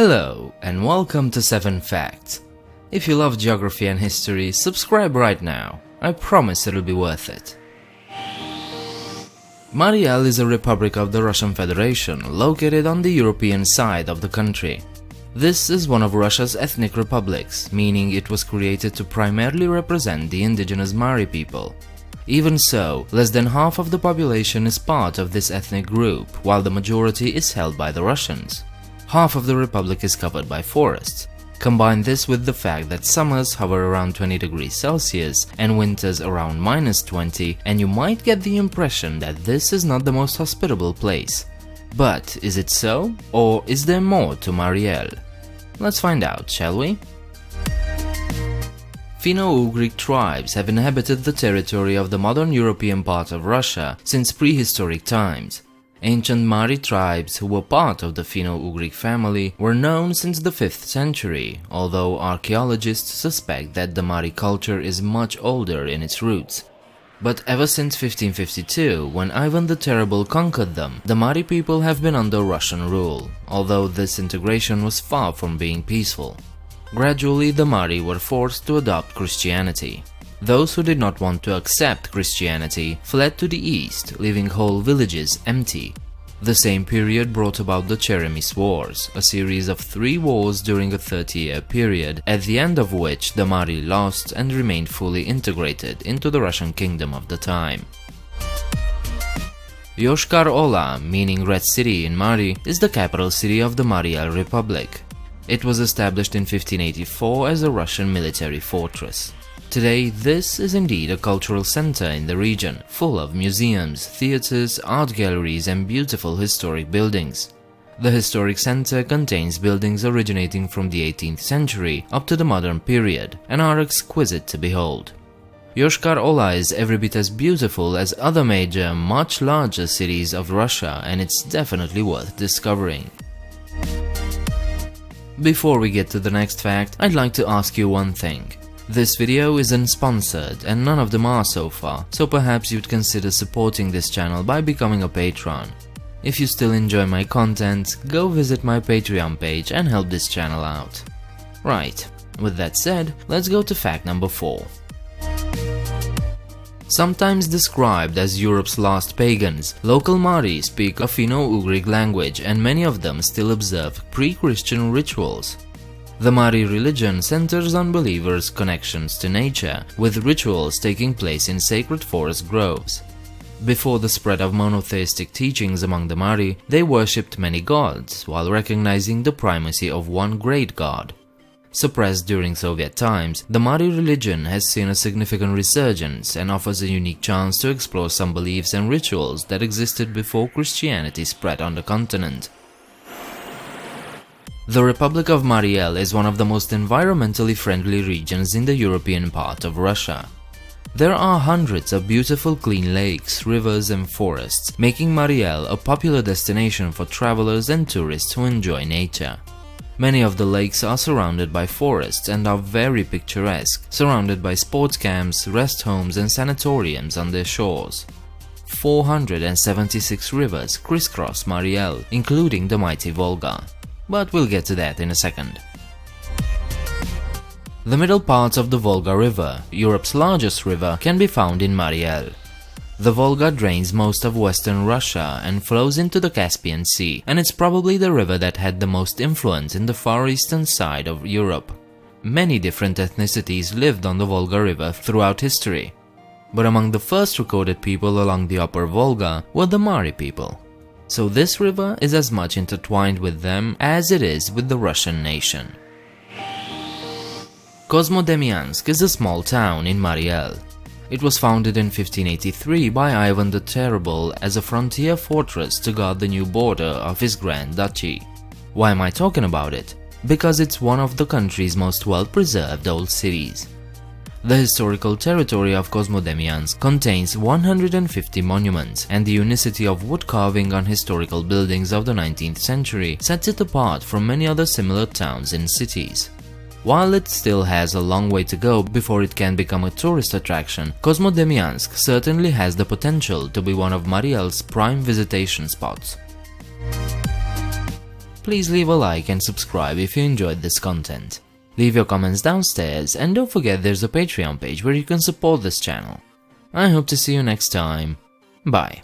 Hello and welcome to 7 Facts. If you love geography and history, subscribe right now. I promise it'll be worth it. Mariel is a republic of the Russian Federation, located on the European side of the country. This is one of Russia's ethnic republics, meaning it was created to primarily represent the indigenous Mari people. Even so, less than half of the population is part of this ethnic group, while the majority is held by the Russians. Half of the republic is covered by forests. Combine this with the fact that summers hover around 20 degrees Celsius and winters around -20, and you might get the impression that this is not the most hospitable place. But is it so? Or is there more to Mariel? Let's find out, shall we? Finno-Ugric tribes have inhabited the territory of the modern European part of Russia since prehistoric times. Ancient Mari tribes who were part of the Finno-Ugric family were known since the 5th century, although archaeologists suspect that the Mari culture is much older in its roots. But ever since 1552, when Ivan the Terrible conquered them, the Mari people have been under Russian rule, although this integration was far from being peaceful. Gradually, the Mari were forced to adopt Christianity. Those who did not want to accept Christianity fled to the east, leaving whole villages empty. The same period brought about the Cheremis Wars, a series of 3 wars during a 30-year period, at the end of which the Mari lost and remained fully integrated into the Russian kingdom of the time. Yoshkar-Ola, meaning Red City in Mari, is the capital city of the Mariel Republic. It was established in 1584 as a Russian military fortress. Today, this is indeed a cultural center in the region, full of museums, theaters, art galleries and beautiful historic buildings. The historic center contains buildings originating from the 18th century up to the modern period and are exquisite to behold. Yoshkar-Ola is every bit as beautiful as other major, much larger cities of Russia, and it's definitely worth discovering. Before we get to the next fact, I'd like to ask you one thing. This video isn't sponsored and none of them are so far, so perhaps you'd consider supporting this channel by becoming a patron. If you still enjoy my content, go visit my Patreon page and help this channel out. Right, with that said, let's go to fact number 4. Sometimes described as Europe's last pagans, local Mari speak a Finno-Ugric language and many of them still observe pre-Christian rituals. The Mari religion centers on believers' connections to nature, with rituals taking place in sacred forest groves. Before the spread of monotheistic teachings among the Mari, they worshipped many gods, while recognizing the primacy of one great god. Suppressed during Soviet times, the Mari religion has seen a significant resurgence and offers a unique chance to explore some beliefs and rituals that existed before Christianity spread on the continent. The Republic of Mariel is one of the most environmentally friendly regions in the European part of Russia. There are hundreds of beautiful clean lakes, rivers and forests, making Mariel a popular destination for travelers and tourists who enjoy nature. Many of the lakes are surrounded by forests and are very picturesque, surrounded by sports camps, rest homes and sanatoriums on their shores. 476 rivers crisscross Mariel, including the mighty Volga. But we'll get to that in a second. The middle parts of the Volga River, Europe's largest river, can be found in Mariel. The Volga drains most of western Russia and flows into the Caspian Sea, and it's probably the river that had the most influence in the far eastern side of Europe. Many different ethnicities lived on the Volga River throughout history, but among the first recorded people along the upper Volga were the Mari people. So this river is as much intertwined with them as it is with the Russian nation. Cosmodemyansk is a small town in Mariel. It was founded in 1583 by Ivan the Terrible as a frontier fortress to guard the new border of his Grand Duchy. Why am I talking about it? Because it's one of the country's most well-preserved old cities. The historical territory of Cosmodemyansk contains 150 monuments, and the unicity of wood carving on historical buildings of the 19th century sets it apart from many other similar towns and cities. While it still has a long way to go before it can become a tourist attraction, Cosmodemyansk certainly has the potential to be one of Mariel's prime visitation spots. please leave a like and subscribe if you enjoyed this content. Leave your comments downstairs, and don't forget there's a Patreon page where you can support this channel. I hope to see you next time. Bye.